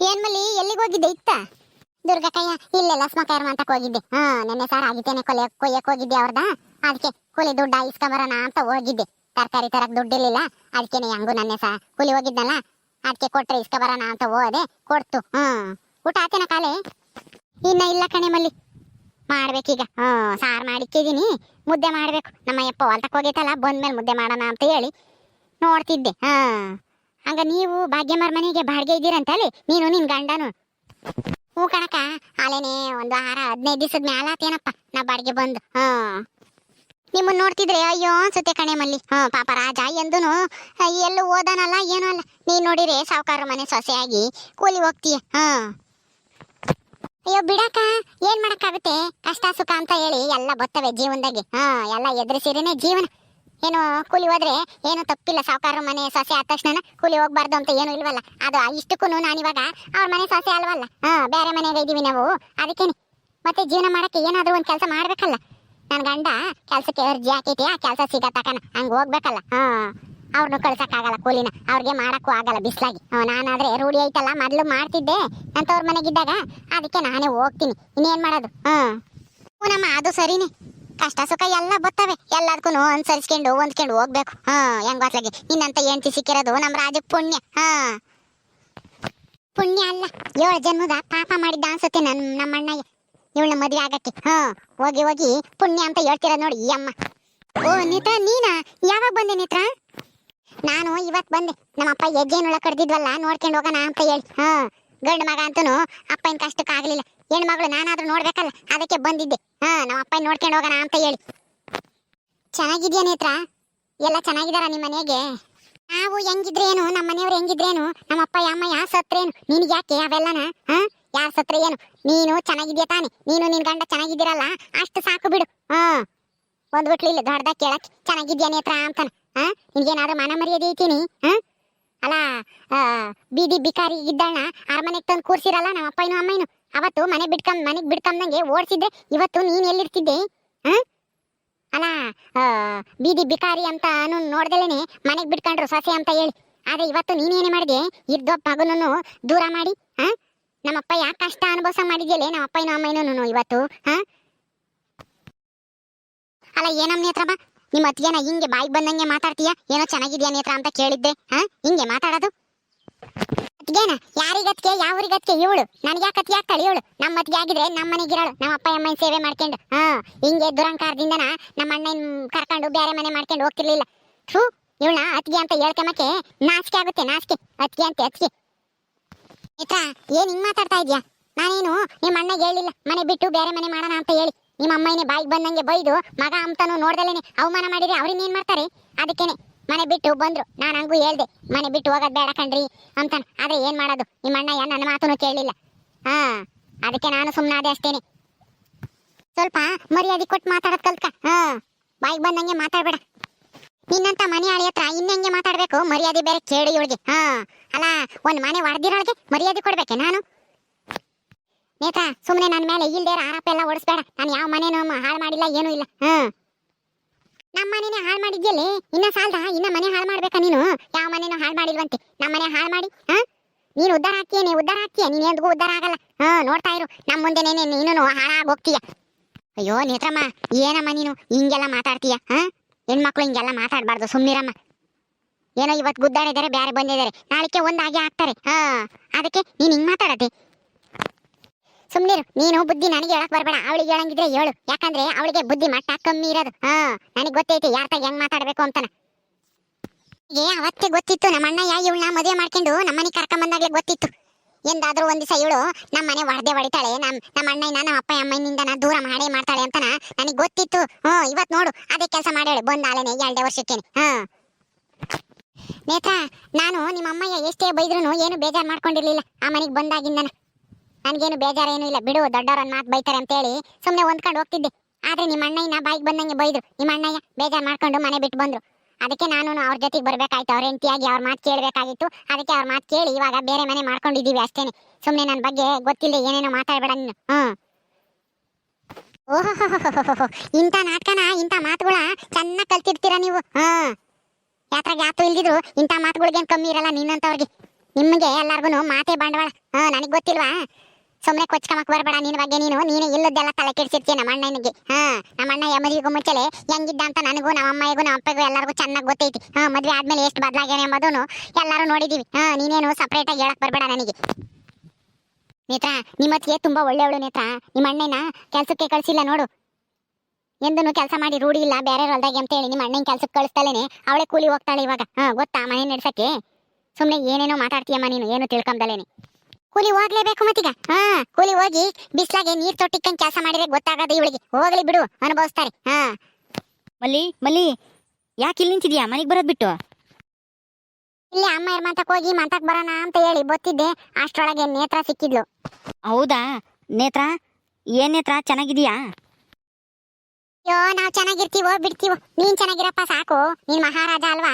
ಏನ್ ಮಲ್ಲಿ ಎಲ್ಲಿಗೆ ಹೋಗಿದ್ದೆ ಇತ್ತ? ದುರ್ಗಕ್ಕಯ್ಯ ಇಲ್ಲೆಲ್ಲ ಸ್ಮಕಾಯರ್ ಅಂತಕ್ ಹೋಗಿದ್ದೆ. ನೆನ್ನೆ ಸಾರ್ ಆಗಿತ್ತೇನೆ ಕೊಯ್ಯಕ್ ಹೋಗಿದ್ದೆ ಅವ್ರದ. ಅದಕ್ಕೆ ಕೂಲಿ ದುಡ್ಡ ಇಸ್ಕೊಂಬರೋಣ ಅಂತ ಹೋಗಿದ್ದೆ. ತರಕಾರಿ ತರಕ್ ದುಡ್ಡಿರ್ಲಿಲ್ಲ, ಅದಕ್ಕೇನೆ ಹೆಂಗು ನೆನ್ನೆ ಕೂಲಿ ಹೋಗಿದ್ನಲ್ಲ, ಅದಕ್ಕೆ ಕೊಟ್ರೆ ಇಸ್ಕೊಂಬರೋಣ ಅಂತ ಹೋದೆ. ಕೊಡ್ತು. ಊಟ ಆತೇನ ಕಾಲೆ? ಇನ್ನ ಇಲ್ಲ ಕಣೆ ಮಲ್ಲಿ, ಮಾಡ್ಬೇಕೀಗ. ಸಾರು ಮಾಡಿಕ್ಕಿದೀನಿ, ಮುದ್ದೆ ಮಾಡ್ಬೇಕು. ನಮ್ಮ ಯಪ್ಪ ಹೊಲ್ತಕ್ ಹೋಗೈತಲ್ಲ, ಬಂದ್ಮೇಲೆ ಮುದ್ದೆ ಮಾಡೋಣ ಅಂತ ಹೇಳಿ ನೋಡ್ತಿದ್ದೆ. ಹಂಗ ನೀವು ಭಾಗ್ಯಮ್ಮರ ಮನೆಗೆ ಬಾಡಿಗೆ ಇದ್ದೀರಂತಲ್ಲಿ ನೀನು ನಿನ್ ಗಂಡನು? ಹ್ಞೂ ಕಣಕ, ಅಲ್ಲೇನೆ ಒಂದು 15 ದಿವಸದ ಮ್ಯಾಲ ಆತೇನಪ್ಪ ನಾ ಬಾಡಿಗೆ ಬಂದು. ನಿಮ್ಮನ್ನ ನೋಡ್ತಿದ್ರೆ ಅಯ್ಯೋ ಅನ್ಸುತ್ತೆ ಕಣೆ ಮಲ್ಲಿ. ಪಾಪ ರಾಜ ಎಂದೂನು ಎಲ್ಲೂ ಓದಾನಲ್ಲ ಏನೂ ಅಲ್ಲ. ನೀನ್ ನೋಡಿರೆ ಸಾವುಕಾರ ಮನೆ ಸೊಸೆಯಾಗಿ ಕೂಲಿ ಹೋಗ್ತೀಯ. ಅಯ್ಯೋ ಬಿಡಕ, ಏನ್ ಮಾಡಕ್ಕಾಗುತ್ತೆ? ಕಷ್ಟ ಸುಖ ಅಂತ ಹೇಳಿ ಎಲ್ಲ ಬರ್ತವೆ ಜೀವನದಾಗೆ. ಎಲ್ಲ ಎದುರಿಸಿರೇನೆ ಜೀವನ. ಏನು ಕೂಲಿ ಹೋದ್ರೆ ಏನು ತಪ್ಪಿಲ್ಲ. ಸಾವುಕಾರ ಮನೆ ಸೊಸೆ ಆದ ತಕ್ಷಣ ಕೂಲಿ ಹೋಗ್ಬಾರ್ದು ಅಂತ ಏನು ಇಲ್ವಲ್ಲ. ಅದು ಇಷ್ಟಕ್ಕೂ ನಾನಿವಾಗ ಅವ್ರ ಮನೆ ಸೊಸೆ ಅಲ್ವಲ್ಲ, ಬೇರೆ ಮನೆಗೆ ಇದೀವಿ ನಾವು. ಅದಕ್ಕೇನೆ ಮತ್ತೆ ಜೀವನ ಮಾಡಕ್ಕೆ ಏನಾದ್ರೂ ಒಂದ್ ಕೆಲಸ ಮಾಡ್ಬೇಕಲ್ಲ. ನನ್ ಗಂಡ ಕೆಲ್ಸಕ್ಕೆ ಅರ್ಜಿ ಹಾಕೈತಿ, ಆ ಕೆಲಸ ಸಿಗತ್ತಕನ ಹಂಗ ಹೋಗ್ಬೇಕಲ್ಲ. ಅವ್ರನ್ನು ಕಳ್ಸಕ್ಕಾಗಲ್ಲ ಕೂಲಿನ, ಅವ್ರಿಗೆ ಮಾಡಕ್ಕೂ ಆಗಲ್ಲ ಬಿಸ್ಲಾಗಿ. ನಾನಾದ್ರೆ ರೂಢಿ ಐತಲ್ಲ, ಮೊದ್ಲು ಮಾಡ್ತಿದ್ದೆ ಅಂತವ್ರ ಮನೆಗಿದ್ದಾಗ. ಅದಕ್ಕೆ ನಾನೇ ಹೋಗ್ತೀನಿ, ಇನ್ನೇನ್ ಮಾಡೋದು. ನಮ್ಮ ಅದು ಸರಿನೇ, ಕಷ್ಟ ಸುಖ ಎಲ್ಲ ಬರ್ತವೆ. ಎಲ್ಲದಕ್ಕೂ ಅನುಸರಿಸ್ಕೊಂಡು ಹೊಂದ್ಕೊಂಡು ಹೋಗ್ಬೇಕು. ಹೆಂಗ್ ಹೊತ್ಲಾಗೆ ಇನ್ನಂತ ಹೆಂಡತಿ ಸಿಕ್ಕಿರೋದು ನಮ್ ರಾಜಕ್ ಪುಣ್ಯ. ಪುಣ್ಯ ಅಲ್ಲ, 7 ಜನ್ಮದ ಪಾಪ ಮಾಡಿದ್ದ ಅನ್ಸುತ್ತೆ ನಮ್ಮ ಅಣ್ಣಯ್ಯ ಇವಳನ್ನ ಮದ್ವೆ ಆಗಕ್ಕೆ. ಹೋಗಿ ಹೋಗಿ ಪುಣ್ಯ ಅಂತ ಹೇಳ್ತಿರ ನೋಡಿ ಈ ಅಮ್ಮ. ಓ ನೇತ್ರ, ನೀನಾ? ಯಾವಾಗ ಬಂದೆ ನೇತ್ರ? ನಾನು ಇವತ್ ಬಂದೆ. ನಮ್ಮಪ್ಪ ಹೆಜ್ಜೆನುಳ ಕಡ್ದಿದ್ವಲ್ಲ, ನೋಡ್ಕೊಂಡು ಹೋಗೋಣ ಅಂತ ಹೇಳಿ. ಗಂಡು ಮಗ ಅಂತೂ ಅಪ್ಪನ ಕಷ್ಟಕ್ಕೆ ಆಗ್ಲಿಲ್ಲ, ಹೆಣ್ಮಗಳು ನಾನಾದ್ರೂ ನೋಡ್ಬೇಕಲ್ಲ, ಅದಕ್ಕೆ ಬಂದಿದ್ದೆ. ನಮ್ಮ ಅಪ್ಪ ನೋಡ್ಕೊಂಡು ಹೋಗೋಣ ಅಂತ ಹೇಳಿ. ಚೆನ್ನಾಗಿದ್ಯಾ ನೇತ್ರ? ಎಲ್ಲ ಚೆನ್ನಾಗಿದಾರ ನಿಮ್ಮ ಮನೆಗೆ? ನಾವು ಹೆಂಗಿದ್ರೇನು, ನಮ್ಮ ಮನೆಯವ್ರು ಹೆಂಗಿದ್ರೇನು, ನಮ್ಮಪ್ಪ ಅಮ್ಮಯ್ಯ ಸತ್ರೇನು, ನಿನ್ಗೆ ಯಾಕೆ ಅವೆಲ್ಲನ? ಯಾರು ಸತ್ರ ಏನು? ನೀನು ಚೆನ್ನಾಗಿದ್ಯಾ ತಾನೆ? ನೀನು ನಿನ್ ಗಂಡ ಚೆನ್ನಾಗಿದ್ದೀರಲ್ಲ, ಅಷ್ಟು ಸಾಕು ಬಿಡು. ಒಂದ್ ಬಿಟ್ಲಿಲ್ಲ ದೊಡ್ಡದಾಗ ಕೇಳಕ್ ಚೆನ್ನಾಗಿದ್ಯಾ ನೇತ್ರ ಅಂತಾನ. ನಿನ್ಗೇನಾದ್ರೂ ಮನ ಮರ್ಯಾದೆ ಐತೀನಿ? ಅಲ್ಲ, ಬೀದಿ ಬಿಕಾರಿ ಇದ್ದಣ್ಣ ಅರಮನೆಗೆ ತಂದು ಕೂರ್ಸಿರಲ್ಲ ನಮ್ಮ ಅಪ್ಪಯ್ಯನು ಅಮ್ಮಯ್ಯನು. ಅವತ್ತು ಮನೆಗ್ ಬಿಡ್ಕೊಂಬಂಗೆ ಓಡಿಸಿದ್ರೆ ಇವತ್ತು ನೀನ್ ಎಲ್ಲಿರ್ತಿದ್ದೆ? ಅಲ್ಲ, ಬೀದಿ ಬಿಕಾರಿ ಅಂತ ನೋಡ್ದಲೇನೆ ಮನೆಗ್ ಬಿಡ್ಕೊಂಡ್ರು ಸೊಸೆ ಅಂತ ಹೇಳಿ. ಆದ್ರೆ ಇವತ್ತು ನೀನೇನೇ ಮಾಡಿದೆ? ಇದ್ದೊಬ್ಬ ಮಗನನ್ನು ದೂರ ಮಾಡಿ ನಮ್ಮಪ್ಪ ಯಾಕೆ ಕಷ್ಟ ಅನುಭವ ಮಾಡಿದ್ಯಲ್ಲ ನಮ್ಮ ಅಪ್ಪಯ್ಯನು ಅಮ್ಮಯ್ಯನು ಇವತ್ತು. ಅಲ್ಲ ಏನಮ್ಮ ನೇತ್ರ ಬಾ, ನಿಮ್ಮ ಅತ್ತಿಗೆನ ಹಿಂಗೆ ಬಾಯಿಗೆ ಬಂದಂಗೆ ಮಾತಾಡ್ತೀಯ? ಏನೋ ಚೆನ್ನಾಗಿದ್ಯಾ ನೇತ್ರ ಅಂತ ಕೇಳಿದ್ದೆ. ಹಿಂಗೆ ಮಾತಾಡೋದು? ಅತ್ತಿಗೆನ ಯಾರಿಗತ್ತಿಗೆ ಯಾವ್ರಿಗತ್ತಿಗೆ ಇವಳು? ನನಗೆ ಯಾಕೆ ಅತ್ತಿಗೆ ಆಗ್ತಾಳೆ ಇವಳು? ನಮ್ಮ ಅತ್ತಿಗೆ ಆಗಿದ್ರೆ ನಮ್ಮ ಮನೆಗಿರೋಳು, ನಮ್ಮ ಅಪ್ಪ ಅಮ್ಮನ ಸೇವೆ ಮಾಡ್ಕೊಂಡು. ಹಿಂಗೆ ದುರಂಕಾರದಿಂದನ ನಮ್ಮ ಅಣ್ಣನ ಕರ್ಕೊಂಡು ಬೇರೆ ಮನೆ ಮಾಡ್ಕೊಂಡು ಹೋಗ್ತಿರ್ಲಿಲ್ಲ. ಇವಳನ್ನ ಅತ್ತಿಗೆ ಅಂತ ಹೇಳ್ಕೊಂಬಕ್ಕೆ ನಾಚಿಕೆ ಆಗುತ್ತೆ, ನಾಚಿಕೆ. ಅತ್ತಿಗೆ ಅಂತ ಅತ್ತಿಗೆ ನೇತ್ರ, ಏನ್ ಹಿಂಗ್ ಮಾತಾಡ್ತಾ ಇದ್ಯಾ? ನಾನೇನು ನಿಮ್ಮ ಅಣ್ಣಗೆ ಹೇಳಿಲ್ಲ ಮನೆ ಬಿಟ್ಟು ಬೇರೆ ಮನೆ ಮಾಡೋಣ ಅಂತ ಹೇಳಿ. ನಿಮ್ಮ ಅಮ್ಮನೇ ಬಾಯಿಗೆ ಬಂದಂಗೆ ಬೈದು ಮಗ ಅಂತಾನು ನೋಡ್ದಲೇನೆ ಅವಮಾನ ಮಾಡಿದ್ರೆ ಅವ್ರಿನ್ನೇನ್ ಮಾಡ್ತಾರೆ? ಅದಕ್ಕೇನೆ ಮನೆ ಬಿಟ್ಟು ಬಂದ್ರು. ನಾನು ಹಂಗೂ ಹೇಳ್ದೆ ಮನೆ ಬಿಟ್ಟು ಹೋಗೋದ್ ಬೇಡ ಕಣ್ರಿ ಅಂತಾನ. ಆದ್ರೆ ಏನ್ ಮಾಡೋದು, ನಿಮ್ಮ ಅಣ್ಣಯ್ಯ ನನ್ನ ಮಾತನ್ನು ಕೇಳಲಿಲ್ಲ. ಅದಕ್ಕೆ ನಾನು ಸುಮ್ಮನಾದೆ ಅಷ್ಟೇನೆ. ಸ್ವಲ್ಪ ಮರ್ಯಾದೆ ಕೊಟ್ಟು ಮಾತಾಡೋದ್ ಕಲ್ತ್ಕ. ಬಾಯಿಗೆ ಬಂದಂಗೆ ಮಾತಾಡ್ಬೇಡ. ನಿನ್ನಂತ ಮನೆ ಆಳಿ ಹತ್ರ ಇನ್ನೆಂಗೆ ಮಾತಾಡ್ಬೇಕು? ಮರ್ಯಾದೆ ಬೇರೆ ಕೇಳಿ ಇವಳಿಗೆ. ಅಲ್ಲ, ಒಂದ್ ಮನೆ ಹೊಡೆದಿರೋಳಿಗೆ ಮರ್ಯಾದೆ ಕೊಡ್ಬೇಕೆ ನಾನು? ನೇತ್ರ, ಸುಮ್ಮನೆ ನನ್ನ ಮೇಲೆ ಇಲ್ದೇರ ಆರೋಪ ಎಲ್ಲ ಓಡಿಸ್ಬೇಡ. ನಾನು ಯಾವ ಮನೇನು ಹಾಳು ಮಾಡಿಲ್ಲ, ಏನೂ ಇಲ್ಲ. ನಮ್ಮ ಮನೇನೆ ಹಾಳು ಮಾಡಿದ್ಯಲ್ಲೇ, ಇನ್ನ ಸಾಲ್ದ ಇನ್ನ ಮನೆ ಹಾಳು ಮಾಡ್ಬೇಕಾ ನೀನು? ಯಾವ ಮನೇನು ಹಾಳು ಮಾಡಿಲ್ವಂತೆ, ನಮ್ಮ ಮನೆ ಹಾಳು ಮಾಡಿ ನೀನು ಉದ್ಧಾರ ಆಗ್ತೀಯ. ನೀನ್ ಎಂದಿಗೂ ಉದ್ಧಾರ ಆಗಲ್ಲ. ನೋಡ್ತಾ ಇರು, ನಮ್ಮ ಮುಂದೆನೇನೆ ನೀನು ಹಾಳಾಗಿ ಹೋಗ್ತೀಯ. ಅಯ್ಯೋ ನೇತ್ರಮ್ಮ, ಏನಮ್ಮ ನೀನು ಹಿಂಗೆಲ್ಲ ಮಾತಾಡ್ತೀಯ? ಹೆಣ್ಮಕ್ಳು ಹಿಂಗೆಲ್ಲ ಮಾತಾಡ್ಬಾರ್ದು, ಸುಮ್ನಿರಮ್ಮ. ಏನೋ ಇವತ್ತು ಗುದ್ದಾಡಿದ್ದಾರೆ, ಬೇರೆ ಬಂದಿದ್ದಾರೆ, ನಾಳಿಕೆ ಒಂದಾಗಿ ಆಗ್ತಾರೆ. ಅದಕ್ಕೆ ನೀನ್ ಹಿಂಗ್ ಮಾತಾಡತ್ತೆ. ಸುಮ್ನಿರು, ನೀನು ಬುದ್ಧಿ ನನಗೆ ಹೇಳಕ್ ಬರ್ಬೇಡ. ಅವಳಿಗೆ ಹೇಳಂಗಿದ್ರೆ ಹೇಳು, ಯಾಕಂದ್ರೆ ಅವಳಿಗೆ ಬುದ್ಧಿ ಮಟ್ಟ ಕಮ್ಮಿ ಇರೋದು. ನನಗೆ ಗೊತ್ತೈತಿ ಯಾರ್ತಾಗ ಹೆಂಗ್ ಮಾತಾಡ್ಬೇಕು ಅಂತಾನ. ಅವತ್ತೇ ಗೊತ್ತಿತ್ತು ನಮ್ಮ ಅಣ್ಣಯ್ಯ ಇವಳನ್ನ ಮದುವೆ ಮಾಡ್ಕೊಂಡು ನಮ್ಮನೆ ಕರ್ಕೊಂಬಂದಾಗ್ಲೇ ಗೊತ್ತಿತ್ತು. ಎಂದಾದ್ರೂ ಒಂದ್ ದಿವಸ ಇವಳು ನಮ್ಮನೆ ಹೊಡೆತಾಳೆ, ನಮ್ಮ ಅಣ್ಣಯ್ಯನ ನಮ್ಮ ಅಪ್ಪ ಅಮ್ಮನಿಂದ ದೂರ ಮಾಡೇ ಮಾಡ್ತಾಳೆ ಅಂತಾನ ನನಗೆ ಗೊತ್ತಿತ್ತು. ಇವತ್ ನೋಡು ಅದೇ ಕೆಲಸ ಮಾಡೇಳು ಬಂದಾಲೇನೆ 2 ವರ್ಷಕ್ಕೇನೆ. ನೇತ್ರ, ನಾನು ನಿಮ್ಮ ಅಮ್ಮಯ್ಯ ಎಷ್ಟೇ ಬೈದ್ರು ಏನು ಬೇಜಾರು ಮಾಡ್ಕೊಂಡಿರ್ಲಿಲ್ಲ ಆ ಮನೆಗೆ ಬಂದಾಗಿಂದನ. ನನ್ಗೇನು ಬೇಜಾರೇನು ಇಲ್ಲ ಬಿಡು, ದೊಡ್ಡವ್ರನ್ನ ಮಾತು ಬೈತಾರೆ ಅಂತೇಳಿ ಸುಮ್ಮನೆ ಹೊಂದ್ಕೊಂಡು ಹೋಗ್ತಿದ್ದೆ. ಆದ್ರೆ ನಿಮ್ಮ ಅಣ್ಣಯ್ಯನ ಬಾಯಿಗೆ ಬಂದಂಗೆ ಬೈದ್ರು. ನಿಮ್ಮ ಅಣ್ಣಯ್ಯ ಬೇಜಾರು ಮಾಡ್ಕೊಂಡು ಮನೆ ಬಿಟ್ಟು ಬಂದ್ರು. ಅದಕ್ಕೆ ನಾನು ಅವ್ರ ಜೊತೆಗೆ ಬರ್ಬೇಕಾಯ್ತು, ಅವ್ರ ಹೆಂಡತಿಯಾಗಿ ಅವ್ರ ಮಾತು ಕೇಳಬೇಕಾಗಿತ್ತು. ಅದಕ್ಕೆ ಅವ್ರ ಮಾತು ಕೇಳಿ ಇವಾಗ ಬೇರೆ ಮನೆ ಮಾಡ್ಕೊಂಡಿದ್ದೀವಿ ಅಷ್ಟೇನೆ. ಸುಮ್ಮನೆ ನನ್ನ ಬಗ್ಗೆ ಗೊತ್ತಿಲ್ಲದೆ ಏನೇನೋ ಮಾತಾಡ್ಬೇಡ ನೀನು. ಓಹೋ, ಇಂಥ ನಾಟಕನ, ಇಂಥ ಮಾತುಗಳ ಚೆನ್ನಾಗಿ ಕಲ್ತಿರ್ತೀರ ನೀವು. ಯಾತ್ರಾಗ ಯಾತು ಇಲ್ದಿದ್ರು ಇಂಥ ಮಾತುಗಳಿಗೇನು ಕಮ್ಮಿ ಇರಲ್ಲ ನಿನ್ನಂತವ್ರಿಗೆ. ನಿಮ್ಗೆ ಎಲ್ಲಾರ್ಗು ಮಾತೇ ಬಂಡವಾಳ. ನನಗ್ ಗೊತ್ತಿಲ್ವಾ? ಸುಮ್ನೆ ಕೊಚ್ಕಮಕ್ ಬರ್ಬೇಡ. ನಿನ್ ಬಗ್ಗೆ ನೀನೇ ಇಲ್ಲದೆಲ್ಲ ತಲೆ ಕೆಡ್ಸಿರ್ತೀಯ ನಮ್ಮ ಅಣ್ಣನಿಗೆ. ನಮ್ಮ ಅಣ್ಣ ಮದುವೆಗೂ ಮುಂಚೆಲೆ ಹೆಂಗಿದ್ದ ಅಂತ ನನಗೂ ನಮ್ಮ ಅಮ್ಮಗೂ ನಮ್ಮ ಅಪ್ಪಗೂ ಎಲ್ಲರಿಗೂ ಚೆನ್ನಾಗಿ ಗೊತ್ತೈತಿ. ಮದ್ವೆ ಆದ್ಮೇಲೆ ಎಷ್ಟು ಬದಲಾಗ್ಯಾನೆ ಎಂಬುದನ್ನು ಎಲ್ಲರೂ ನೋಡಿದೀವಿ. ನೀನೇನು ಸಪರೇಟ್ ಆಗಿ ಹೇಳಕ್ ಬರ್ಬೇಡ ನನಗೆ. ನೇತ್ರ, ನಿಮ್ಮತ್ತಿಗೆ ತುಂಬಾ ಒಳ್ಳೆಯವಳು ನೇತ್ರ. ನಿಮ್ಮ ಅಣ್ಣನ ಕೆಲ್ಸಕ್ಕೆ ಕಳ್ಸಿಲ್ಲ ನೋಡು. ಎಂದೂ ಕೆಲಸ ಮಾಡಿ ರೂಢಿ ಇಲ್ಲ ಬೇರೆ ಹೊಲ್ದಾಗೆ ಅಂತ ಹೇಳಿ ನಿಮ್ಮ ಅಣ್ಣನ ಕೆಲ್ಸಕ್ಕೆ ಕಳಿಸ್ತಾಳೇನೆ. ಅವಳೆ ಕೂಲಿ ಹೋಗ್ತಾಳೆ ಇವಾಗ. ಗೊತ್ತಾ ಮನೆ ನಡೆಸಕ್ಕೆ? ಸುಮ್ನೆ ಏನೇನೋ ಮಾತಾಡ್ತೀಯಮ್ಮ ನೀನು, ಏನು ತಿಳ್ಕೊಂಬಲೇನೆ. ಕೂಲಿ ಹೋಗ್ಲೇಬೇಕು ಮತ್ತೀಗ. ಕೂಲಿ ಹೋಗಿ ಬಿಸ್ಲಾಗೆ ನೀರ್ ತೊಟ್ಟಿಕ್ಕಂಗ್ ಕೆಲಸ ಮಾಡಿದ್ರೆ ಗೊತ್ತಾಗದು ಇವಳಿಗೆ. ಹೋಗ್ಲಿ ಬಿಡು, ಅನುಭವಿಸ್ತಾರೆ. ಮಲ್ಲಿ ಯಾಕೆ ಇಲ್ಲಿ ನಿಂತಿದ್ಯಾ? ಮನೆಗೆ ಬರೋದ್ ಬಿಟ್ಟು ಇಲ್ಲಿ ಅಮ್ಮ ಮಾತಕ್ ಹೋಗಿ ಮಾತಾಕ್ ಬರೋಣ ಅಂತ ಹೇಳಿ ಬತ್ತಿದ್ದೆ. ಅಷ್ಟ್ರೊಳಗೆ ನೇತ್ರ ಸಿಕ್ಕಿದ್ಲು. ಹೌದಾ ನೇತ್ರ? ಏನ್ ನೇತ್ರ, ಚೆನ್ನಾಗಿದೀಯಾ? ಅಯ್ಯೋ, ನಾವ್ ಚೆನ್ನಾಗಿರ್ತೀವೋ ಬಿಡ್ತೀವೋ, ನೀನ್ ಚೆನ್ನಾಗಿರಪ್ಪ ಸಾಕು. ನೀನ್ ಮಹಾರಾಜ ಅಲ್ವಾ?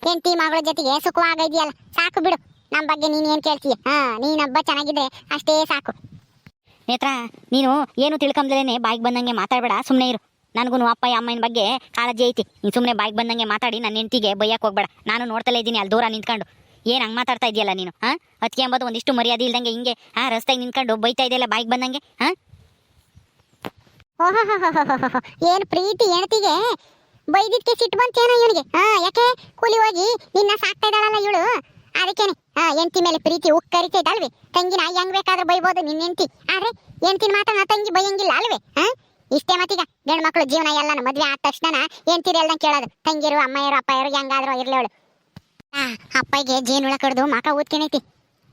ಹೆಂಡತಿ ಮಗಳ ಜೊತೆಗೆ ಸುಖವಾಗಿದ್ಯಲ್ಲ, ಸಾಕು ಬಿಡು. ನಮ್ ಬಗ್ಗೆ ನೀನ್ ಏನ್ ಕೇಳ್ತೀಯ? ನೀನೊಬ್ಬ ಚೆನ್ನಾಗಿದ್ರೆ ಅಷ್ಟೇ ಸಾಕು. ನೇತ್ರ, ನೀನು ಏನು ತಿಳ್ಕೊಂಬಲೇನೆ ಬಾಯಿಗೆ ಬಂದಂಗೆ ಮಾತಾಡ್ಬೇಡ, ಸುಮ್ಮನೆ ಇರು. ನನಗೂ ಅಪ್ಪ ಅಮ್ಮನ ಬಗ್ಗೆ ಕಾಳಜಿ ಐತಿ. ನೀನು ಸುಮ್ಮನೆ ಬಾಯಿಗೆ ಬಂದಂಗೆ ಮಾತಾಡಿ ನನ್ನ ಹೆಂಡತಿಗೆ ಬೈಯಕ್ಕೆ ಹೋಗ್ಬೇಡ. ನಾನು ನೋಡ್ತಲೇ ಇದ್ದೀನಿ ಅಲ್ಲಿ ದೂರ ನಿಂತ್ಕೊಂಡು. ಏನು ಹಂಗೆ ಮಾತಾಡ್ತಾ ಇದೆಯಲ್ಲ ನೀನು? ಅದಕ್ಕೆ ಎಂಬುದು ಒಂದಿಷ್ಟು ಮರ್ಯಾದೆ ಇಲ್ದಂಗೆ ಹಿಂಗೆ ರಸ್ತೆಗೆ ನಿಂತ್ಕೊಂಡು ಬೈತಾ ಇದೆಯಲ್ಲ ಬಾಯಿಗೆ ಬಂದಂಗೆ. ಓಹೋ, ಏನ್ ಪ್ರೀತಿ ಹೆಂಡತಿಗೆ ಬೈದಿದ್ಕೆ ಸಿಟ್ಟು ಬಂತೇನೋ ಇವನಿಗೆ. ಯಾಕೆ? ಕೂಲಿ ಹೋಗಿ ನಿನ್ನ ಸಾಕ್ತಾ ಇದ್ದಾಳಲ್ಲ ಇವಳು, ಅದಕ್ಕೇನೆ ಹೆಂಡತಿ ಮೇಲೆ ಪ್ರೀತಿ ಉಕ್ಕರಿತಾ ಇದ್ದಲ್ವೇ? ತಂಗಿನ ಹೆಂಗ್ ಬೇಕಾದ್ರೂ ಬೈಬೋದು ನಿನ್ನ ಹೆಂಡತಿ, ಆದ್ರೆ ಹೆಂಡತಿನ ಮಾತ್ರ ತಂಗಿ ಬೈಯಂಗಿಲ್ಲ ಅಲ್ವೇ? ಇಷ್ಟೇ ಮತ್ತೀಗ ಗಂಡು ಮಕ್ಳು ಜೀವನ ಎಲ್ಲಾನು ಮದ್ವೆ ಆದ ತಕ್ಷಣ ಹೆಂಡತಿರು ಎಲ್ಲ ಕೇಳೋದು. ತಂಗಿರು ಅಮ್ಮಯ್ಯರು ಅಪ್ಪಯ್ಯರು ಹೆಂಗಾದ್ರೂ ಇರ್ಲೇವಳು. ಅಪ್ಪಯ್ಯಗೆ ಜೇನುಳ ಕಡ್ದು ಮಕ ಊದ್ಕೆನೈತಿ.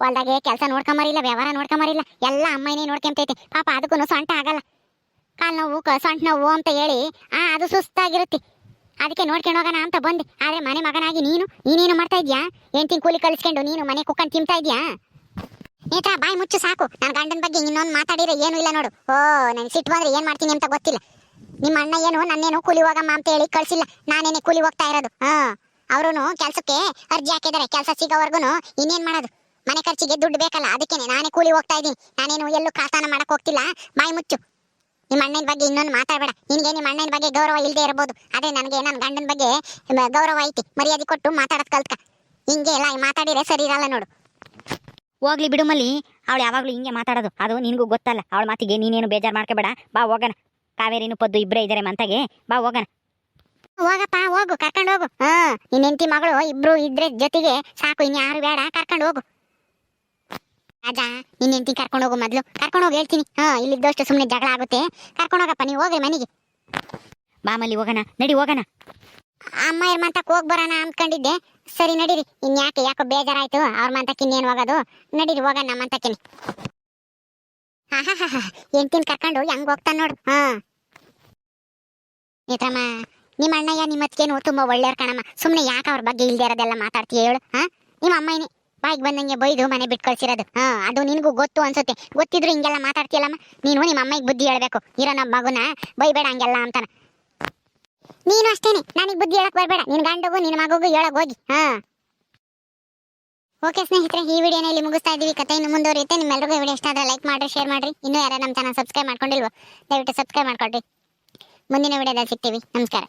ಹೊಲ್ದಾಗೆ ಕೆಲಸ ನೋಡ್ಕೊಂಬರಿಲ್ಲ, ವ್ಯವಹಾರ ನೋಡ್ಕೊಂಬರಿಲ್ಲ, ಎಲ್ಲ ಅಮ್ಮನೇ ನೋಡ್ಕೊಂತೈತಿ. ಪಾಪ ಅದಕ್ಕೂ ಸೊಂಟ ಆಗಲ್ಲ. ಕಾಲು ನೋವು ಸೊಂಟ ನೋವು ಅಂತ ಹೇಳಿ ಅದು ಸುಸ್ತಾಗಿರುತ್ತೆ. ಅದಕ್ಕೆ ನೋಡ್ಕೊಂಡು ಹೋಗೋಣ ಅಂತ ಬಂದೆ. ಆದ್ರೆ ಮನೆ ಮಗನಾಗಿ ನೀನೇನು ಮಾಡ್ತಾ ಇದ್ಯಾ? ಹೆಂಡತಿನ ಕೂಲಿ ಕಳಿಸ್ಕೊಂಡು ನೀನು ಮನೆ ಕುಕ್ಕಂಡು ತಿಂತಾ ಇದ್ಯಾ? ನೇತ್ರ, ಬಾಯಿ ಮುಚ್ಚು ಸಾಕು. ನನ್ನ ಗಂಡನ ಬಗ್ಗೆ ಇನ್ನೊಂದು ಮಾತಾಡಿದ್ರೆ ಏನು ಇಲ್ಲ ನೋಡು. ನನ್ ಸಿಟ್ಟು ಬಂದ್ರೆ ಏನ್ ಮಾಡ್ತೀನಿ ಅಂತ ಗೊತ್ತಿಲ್ಲ. ನಿಮ್ಮ ಅಣ್ಣ ಏನು ನನ್ನೇನು ಕೂಲಿ ಹೋಗಮ್ಮ ಅಂತ ಹೇಳಿ ಕಳ್ಸಿಲ್ಲ, ನಾನೇನೆ ಕೂಲಿ ಹೋಗ್ತಾ ಇರೋದು. ಅವ್ರು ಕೆಲ್ಸಕ್ಕೆ ಅರ್ಜಿ ಹಾಕಿದಾರೆ. ಕೆಲಸ ಸಿಗೋವರ್ಗು ಇನ್ನೇನ್ ಮಾಡೋದು? ಮನೆ ಖರ್ಚಿಗೆ ದುಡ್ಡು ಬೇಕಲ್ಲ, ಅದಕ್ಕೇನೆ ನಾನೇ ಕೂಲಿ ಹೋಗ್ತಾ ಇದ್ದೀನಿ. ನಾನೇನು ಎಲ್ಲೂ ಕಾತಾನ ಮಾಡಕ್ ಹೋಗ್ತಿಲ್ಲ. ಬಾಯಿ ಮುಚ್ಚು. ನಿಮ್ಮ ಅಣ್ಣನ ಬಗ್ಗೆ ಇನ್ನೊಂದು ಮಾತಾಡಬೇಡ. ನಿನಗೆ ನಿಮ್ಮ ಅಣ್ಣನ ಬಗ್ಗೆ ಗೌರವ ಇಲ್ಲದೆ ಇರಬಹುದು, ಅದೇ ನನಗೆ ನನ್ನ ಗಂಡನ ಬಗ್ಗೆ ಗೌರವ ಐತಿ. ಮರ್ಯಾದೆ ಕೊಟ್ಟು ಮಾತಾಡೋದು ಕಲ್ತ್ಕ. ಹಿಂಗೆ ಎಲ್ಲ ಮಾತಾಡಿದ್ರೆ ಸರಿ ಇರಲ್ಲ ನೋಡು. ಹೋಗ್ಲಿ ಬಿಡು ಮಲ್ಲಿ, ಅವಳು ಯಾವಾಗಲೂ ಹಿಂಗೆ ಮಾತಾಡೋದು, ಅದು ನಿನಗೂ ಗೊತ್ತಲ್ಲ. ಅವಳ ಮಾತಿಗೆ ನೀನೇನು ಬೇಜಾರು ಮಾಡ್ಕೋಬೇಡ. ಬಾ ಹೋಗೋಣ. ಕಾವೇರಿನೂ ಪದ್ದು ಇಬ್ಬರೇ ಇದ್ದಾರೆ ಮಂತಾಗೆ, ಬಾ ಹೋಗೋಣ. ಹೋಗಪ್ಪ, ಹೋಗು, ಕರ್ಕೊಂಡು ಹೋಗು. ನಿನ್ನ ಹೆಂಡತಿ ಮಗಳು ಇಬ್ರು ಇದ್ರೆ ಜೊತೆಗೆ ಸಾಕು, ಇನ್ಯಾರು ಬೇಡ. ಕರ್ಕೊಂಡು ಹೋಗು ರಾಜ. ನಿನ್ನ ಹೆಂಡತಿ ಕರ್ಕೊಂಡು ಹೋಗು, ಮೊದ್ಲು ಕರ್ಕೊಂಡು ಹೋಗಿ ಹೇಳ್ತೀನಿ. ಇಲ್ಲಿದ್ದಷ್ಟು ಸುಮ್ಮನೆ ಜಗಳ ಆಗುತ್ತೆ. ಕರ್ಕೊಂಡು ಹೋಗಪ್ಪ, ನೀವು ಹೋಗ್ರಿ ಮನೆಗೆ. ಬಾ ಮಲ್ಲಿ, ಹೋಗೋಣ, ನಡಿ ಹೋಗೋಣ. ಅಮ್ಮ ಇರ್ ಮಂತಕ್ಕೆ ಹೋಗಿ ಬರೋಣ ಅಂದ್ಕೊಂಡಿದ್ದೆ. ಸರಿ ನಡೀರಿ. ಯಾಕೋ ಬೇಜಾರಾಯ್ತು. ಅವ್ರ ಮಂತಕ್ಕೆ ಇನ್ನೇನು ಹೋಗೋದು? ನಡೀರಿ ಹೋಗೋಣ ನಮ್ಮ ಮಂತಕ್ಕೆ. ಹೆಂಡ್ತಿನ ಕರ್ಕೊಂಡು ಹೆಂಗ್ ಹೋಗ್ತಾನ ನೋಡು. ನೇತ್ರಮ್ಮ, ನಿಮ್ಮ ಅಣ್ಣಯ್ಯ ನಿಮ್ಮ ಅತ್ತಿಗೆನು ತುಂಬಾ ಒಳ್ಳೆಯವ್ರು ಕಣಮ್ಮ. ಸುಮ್ಮನೆ ಯಾಕೆ ಅವ್ರ ಬಗ್ಗೆ ಇಲ್ದೇ ಇರೋದೆಲ್ಲ ಮಾತಾಡ್ತೀಯ ಹೇಳು? ನಿಮ್ಮ ಅಮ್ಮನೇ ಬಾಯಿಗೆ ಬಂದಂಗೆ ಬೈದು ಮನೆ ಬಿಟ್ಟು ಕಳ್ಸಿರೋದು. ಅದು ನಿನಗೂ ಗೊತ್ತು ಅನ್ಸುತ್ತೆ. ಗೊತ್ತಿದ್ರು ಹಿಂಗೆಲ್ಲ ಮಾತಾಡ್ತೀಯಲ್ಲಮ್ಮ. ನೀನು ನಿಮ್ಮ ಅಮ್ಮಗೆ ಬುದ್ಧಿ ಹೇಳ್ಬೇಕು. ಇರೋ ನಮ್ಮ ಮಗುನ ಬೈಬೇಡ ಹಂಗೆಲ್ಲ ಅಂತಾನ. ನೀನು ಅಷ್ಟೇನೆ, ನನಗೆ ಬುದ್ಧಿ ಹೇಳಕ್ ಬರ್ಬೇಡ. ನಿನ್ ಗಂಡಗೂ ನಿನ್ನ ಮಗುಗೂ ಹೇಳಕ್ ಹೋಗಿ. ಓಕೆ ಸ್ನೇಹಿತರೆ, ಈ ವಿಡಿಯೋನ ಇಲ್ಲಿ ಮುಗಿಸ್ತಾ ಇದೀವಿ. ಕಥೆ ಇನ್ನು ಮುಂದುವರಿಯುತ್ತೆ. ನಿಮ್ಮೆಲ್ಲರಿಗೂ ವಿಡಿಯೋ ಇಷ್ಟ ಆದ್ರೆ ಲೈಕ್ ಮಾಡ್ರಿ, ಶೇರ್ ಮಾಡ್ರಿ. ಇನ್ನೂ ಯಾರು ನಮ್ಮ ಚಾನಲ್ ಸಬ್ಸ್ಕ್ರೈಬ್ ಮಾಡ್ಕೊಂಡಿಲ್ವೋ ದಯವಿಟ್ಟು ಸಬ್ಸ್ಕ್ರೈಬ್ ಮಾಡ್ಕೊಳ್ರಿ. ಮುಂದಿನ ವಿಡಿಯೋದಲ್ಲಿ ಸಿಗ್ತೀವಿ. ನಮಸ್ಕಾರ.